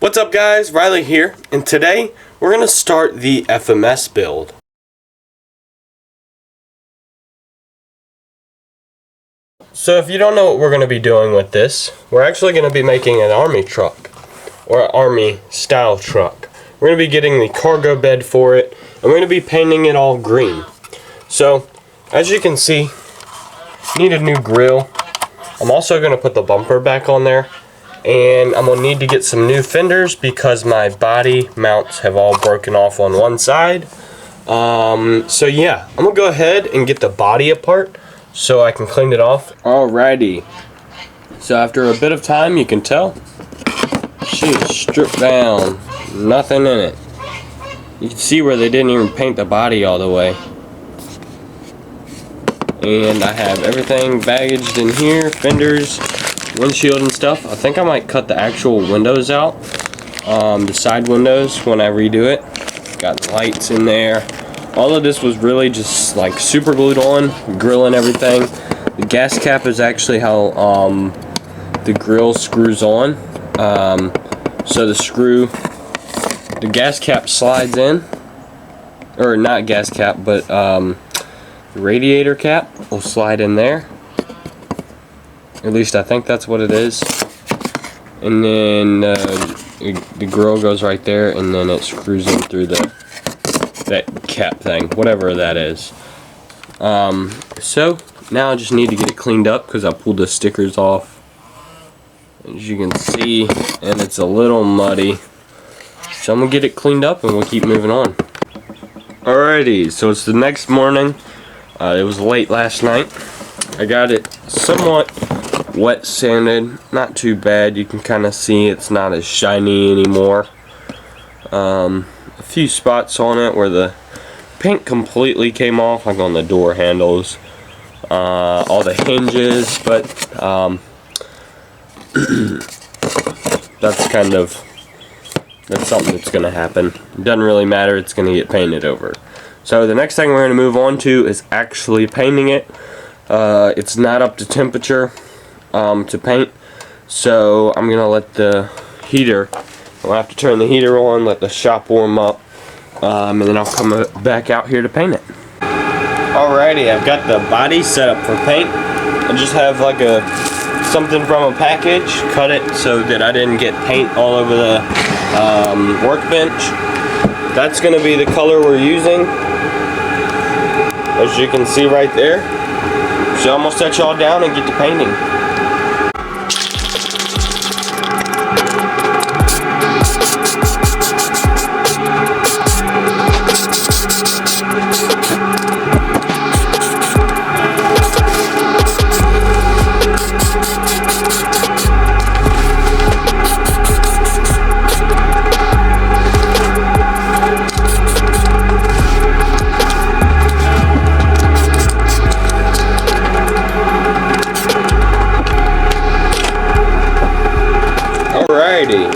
What's up guys, Riley here, and today we're going to start the FMS build. So if you don't know what we're going to be doing with this, we're actually going to be making an army truck, or an army style truck. We're going to be getting the cargo bed for it, and we're going to be painting it all green. So, as you can see, need a new grill. I'm also going to put the bumper back on there. And I'm going to need to get some new fenders because my body mounts have all broken off on one side. So yeah, I'm going to go ahead and get the body apart so I can clean it off. Alrighty. So after a bit of time, you can tell she is stripped down. Nothing in it. You can see where they didn't even paint the body all the way. And I have everything baggaged in here, fenders, windshield and stuff. I think I might cut the actual windows out, the side windows when I redo it. Got lights in there. All of this was really just like super glued on, grill and everything. The gas cap is actually how the grill screws on. So the gas cap slides in, or not gas cap, but the radiator cap will slide in there. At least I think that's what it is. And then the grill goes right there, and then it screws in through that cap thing, whatever that is. So now I just need to get it cleaned up because I pulled the stickers off, as you can see, and it's a little muddy. So I'm gonna get it cleaned up and we'll keep moving on. Alrighty, so it's the next morning. It was late last night. I got it somewhat wet sanded, not too bad. You can kind of see it's not as shiny anymore. A few spots on it where the paint completely came off, like on the door handles, all the hinges, but that's something that's gonna happen. It doesn't really matter, it's gonna get painted over. So the next thing we're gonna move on to is actually painting it. It's not up to temperature to paint, so I'm gonna let the heater, I'll have to turn the heater on, let the shop warm up, and then I'll come back out here to paint it. Alrighty, I've got the body set up for paint. I just have like something from a package, cut it so that I didn't get paint all over the workbench. That's gonna be the color we're using, as you can see right there. So I'm gonna set y'all down and get to painting.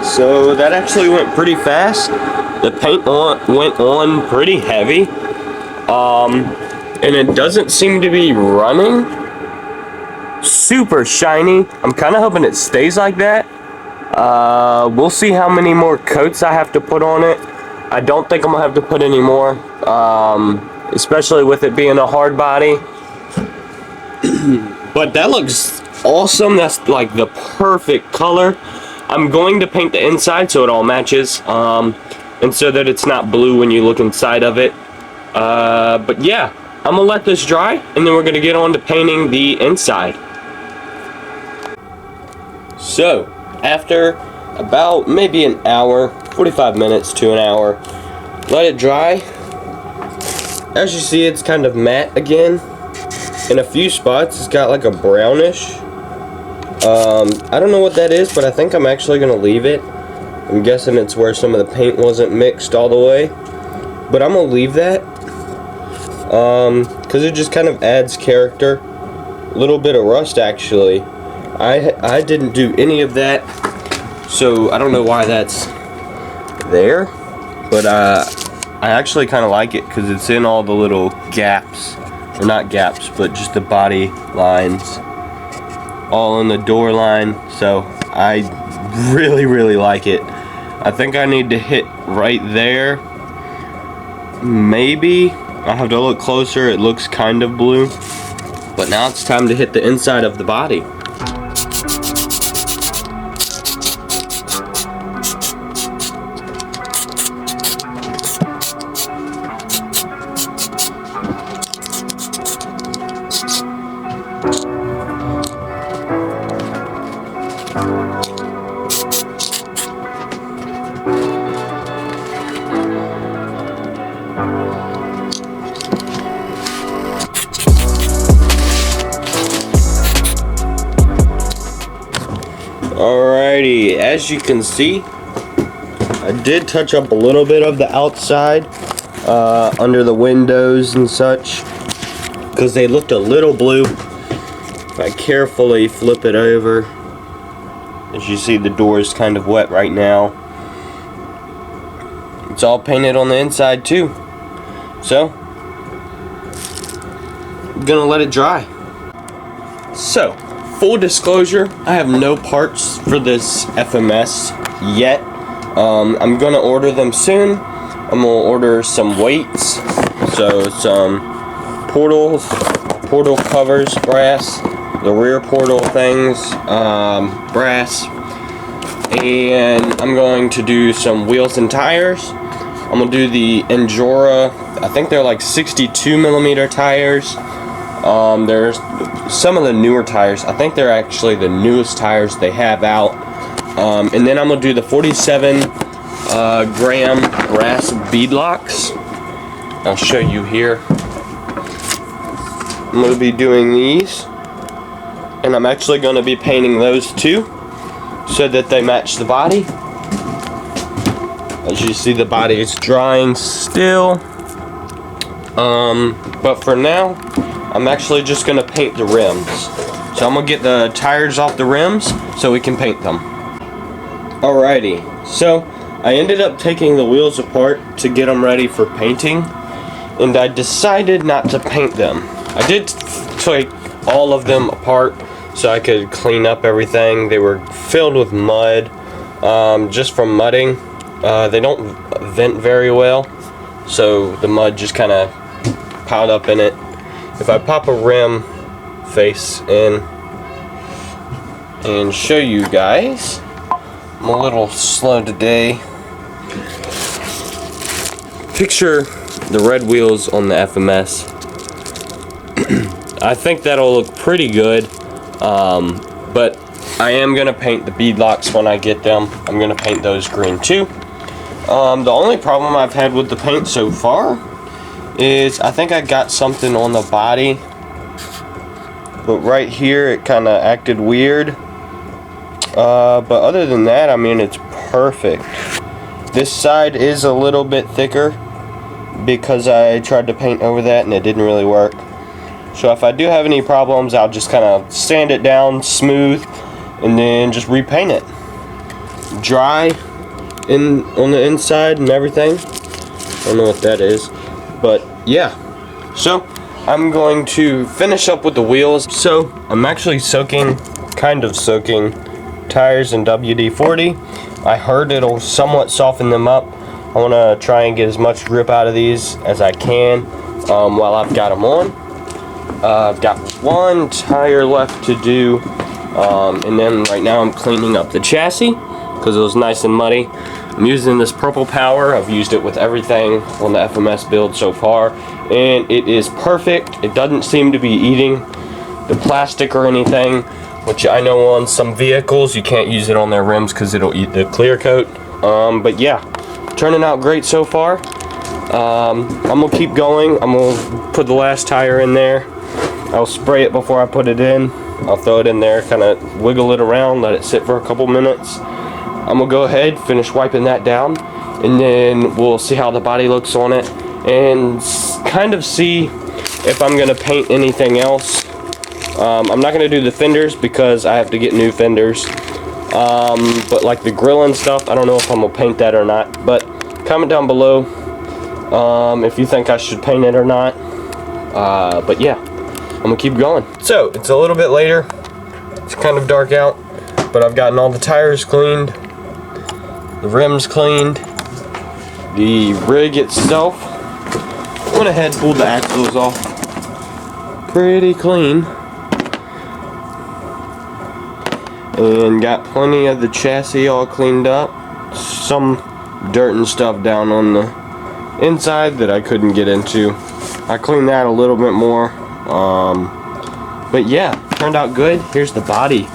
So that actually went pretty fast. The paint went on pretty heavy, and it doesn't seem to be running. Super shiny. I'm kind of hoping it stays like that. We'll see how many more coats I have to put on it. I don't think I'm gonna have to put any more, especially with it being a hard body. But that looks awesome. That's like the perfect color. I'm going to paint the inside so it all matches, and so that it's not blue when you look inside of it. But yeah, I'm gonna let this dry, and then we're gonna get on to painting the inside. So after about maybe an hour, 45 minutes to an hour, let it dry. As you see, it's kind of matte again. In a few spots it's got like a brownish. I don't know what that is, but I think I'm actually going to leave it. I'm guessing it's where some of the paint wasn't mixed all the way. But I'm going to leave that. Because it just kind of adds character. A little bit of rust actually. I didn't do any of that. So I don't know why that's there. But I actually kind of like it because it's in all the little gaps. Or not gaps, but just the body lines. All in the door line, so I really like it. I think I need to hit right there. Maybe. I'll have to look closer. It looks kind of blue. But now it's time to hit the inside of the body. Alrighty, as you can see, I did touch up a little bit of the outside under the windows and such because they looked a little blue. If I carefully flip it over, as you see, the door is kind of wet right now. It's all painted on the inside too, so I'm gonna let it dry. So, full disclosure, I have no parts for this FMS yet. I'm gonna order them soon. I'm gonna order some weights, so some portal covers, brass, the rear portal things, brass, and I'm going to do some wheels and tires. I'm gonna do the Endura. I think they're like 62mm tires. There's some of the newer tires. I think they're actually the newest tires they have out. And then I'm gonna do the 47 gram brass beadlocks. I'll show you here. I'm gonna be doing these, and I'm actually gonna be painting those too, so that they match the body. As you see, the body is drying still. But for now, I'm actually just gonna paint the rims. So I'm gonna get the tires off the rims so we can paint them. Alrighty, so I ended up taking the wheels apart to get them ready for painting, and I decided not to paint them. I did take all of them apart so I could clean up everything. They were filled with mud, just from mudding. They don't vent very well, so the mud just kind of piled up in it. If I pop a rim face in and show you guys, I'm a little slow today. Picture the red wheels on the FMS. I think that'll look pretty good, but I am going to paint the beadlocks when I get them. I'm going to paint those green too. The only problem I've had with the paint so far is I think I got something on the body, but right here it kind of acted weird. But other than that, I mean, it's perfect. This side is a little bit thicker because I tried to paint over that and it didn't really work. So if I do have any problems, I'll just kind of sand it down smooth and then just repaint it. Dry on the inside and everything. I don't know what that is, but yeah. So I'm going to finish up with the wheels. So I'm actually kind of soaking tires in WD-40. I heard it'll somewhat soften them up. I want to try and get as much grip out of these as I can while I've got them on. I've got one tire left to do, and then right now I'm cleaning up the chassis because it was nice and muddy. I'm using this Purple Power. I've used it with everything on the FMS build so far, and it is perfect. It doesn't seem to be eating the plastic or anything, which I know on some vehicles you can't use it on their rims because it'll eat the clear coat. But yeah, turning out great so far. I'm gonna keep going. I'm gonna put the last tire in there. I'll spray it before I put it in. I'll throw it in there, kind of wiggle it around, let it sit for a couple minutes. I'm gonna go ahead, finish wiping that down, and then we'll see how the body looks on it and kind of see if I'm gonna paint anything else. I'm not gonna do the fenders because I have to get new fenders, but like the grill and stuff, I don't know if I'm gonna paint that or not. But comment down below if you think I should paint it or not. But yeah, I'm gonna keep going. So it's a little bit later, it's kind of dark out, but I've gotten all the tires cleaned The rim's cleaned. The rig itself, went ahead, pulled the axles off. Pretty clean. And got plenty of the chassis all cleaned up. Some dirt and stuff down on the inside that I couldn't get into. I cleaned that a little bit more. But yeah, turned out good. Here's the body.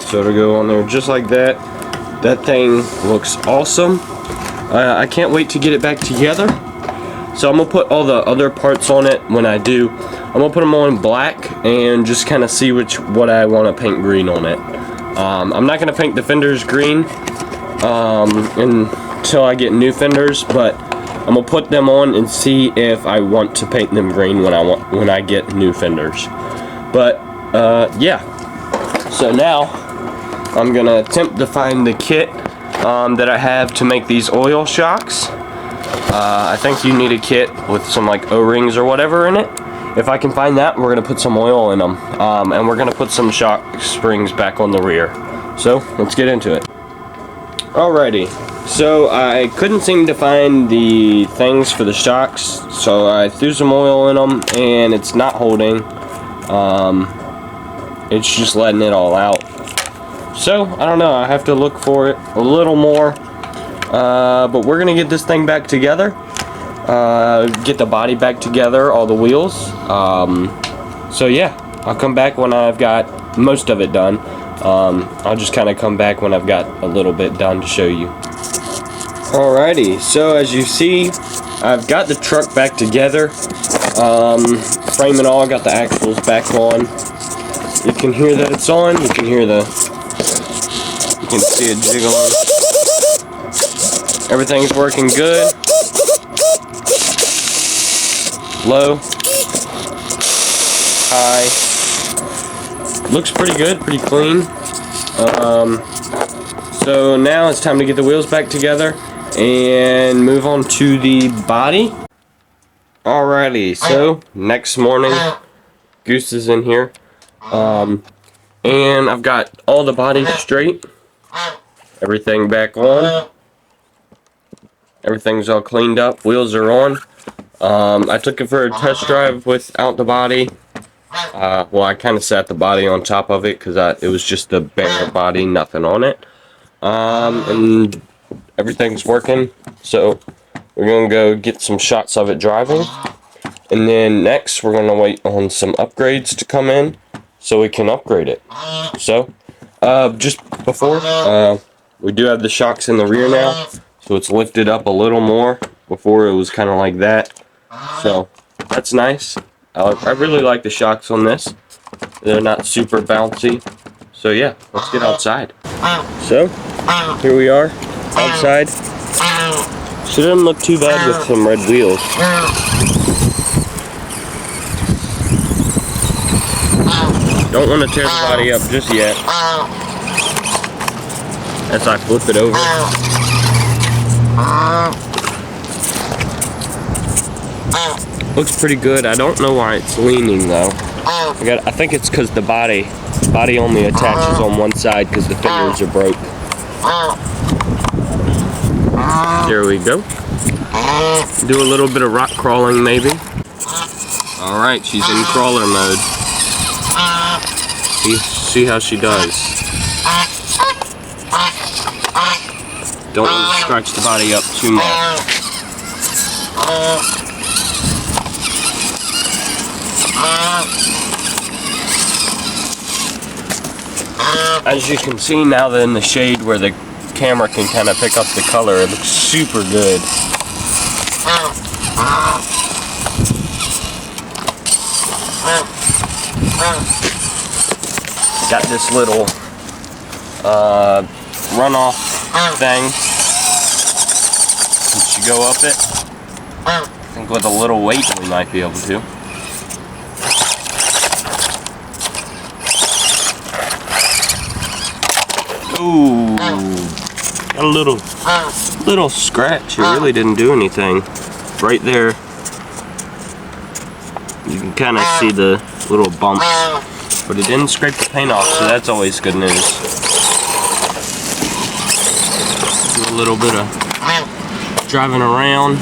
So it'll go on there just like that. That thing looks awesome. I can't wait to get it back together. So I'm gonna put all the other parts on it when I do. I'm gonna put them on black and just kind of see what I want to paint green on it. I'm not gonna paint the fenders green until I get new fenders, but I'm gonna put them on and see if I want to paint them green when I get new fenders. But yeah. So now I'm gonna attempt to find the kit that I have to make these oil shocks. I think you need a kit with some like O-rings or whatever in it. If I can find that, we're gonna put some oil in them, and we're gonna put some shock springs back on the rear. So let's get into it. Alrighty, so I couldn't seem to find the things for the shocks, so I threw some oil in them, and it's not holding. It's just letting it all out. So I don't know, I have to look for it a little more. But we're gonna get this thing back together. Get the body back together, all the wheels. So yeah, I'll come back when I've got most of it done. I'll just kind of come back when I've got a little bit done to show you. Alrighty, so as you see, I've got the truck back together. Frame and all, got the axles back on. You can hear that it's on. You can see it jiggling. Everything's working good. Low. High. Looks pretty good, pretty clean. So now it's time to get the wheels back together and move on to the body. Alrighty, so next morning, Goose is in here. And I've got all the body straight. Everything back on. Everything's all cleaned up. Wheels are on. I took it for a test drive without the body. Well, I kind of sat the body on top of it because it was just the bare body, nothing on it. And everything's working. So we're going to go get some shots of it driving. And then next we're going to wait on some upgrades to come in so we can upgrade it. So, just before, we do have the shocks in the rear now. So it's lifted up a little more. Before it was kind of like that. So that's nice. I really like the shocks on this. They're not super bouncy. So yeah, let's get outside. So here we are outside. So it doesn't look too bad with some red wheels. Don't want to tear the body up just yet. As I flip it over. Looks pretty good. I don't know why it's leaning though. I think it's because the body only attaches on one side because the fenders are broke. There we go. Do a little bit of rock crawling maybe. Alright, she's in crawler mode. See how she does. Don't want to scratch the body up too much. As you can see now that in the shade where the camera can kind of pick up the color, it looks super good. Got this little runoff thing. Once you go up it, I think with a little weight we might be able to. Ooh, got a little scratch. It really didn't do anything. Right there, you can kind of see the little bumps, but it didn't scrape the paint off, so that's always good news. little bit of driving around.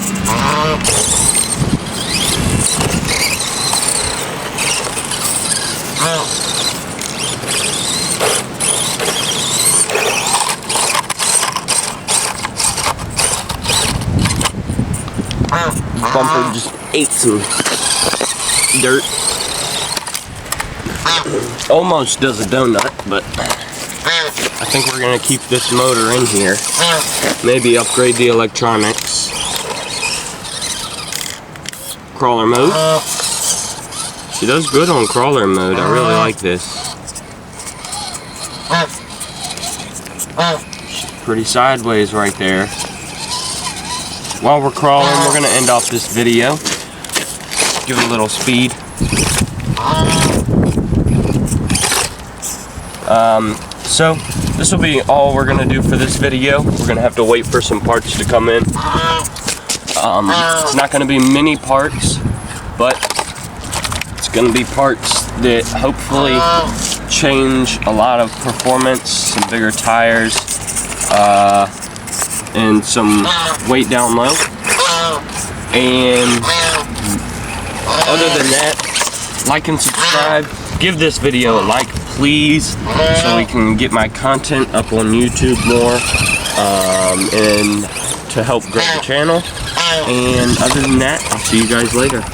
Bumper just ate some dirt. Almost does a donut, but I think we're gonna keep this motor in here. Maybe upgrade the electronics. Crawler mode. She does good on crawler mode. I really like this. She's pretty sideways right there. While we're crawling, we're gonna end off this video. Give it a little speed. So this will be all we're gonna do for this video. We're gonna have to wait for some parts to come in. It's not gonna be many parts, but it's gonna be parts that hopefully change a lot of performance, some bigger tires, and some weight down low. And other than that, like and subscribe. Give this video a like, please, so we can get my content up on YouTube more, and to help grow the channel. And other than that, I'll see you guys later.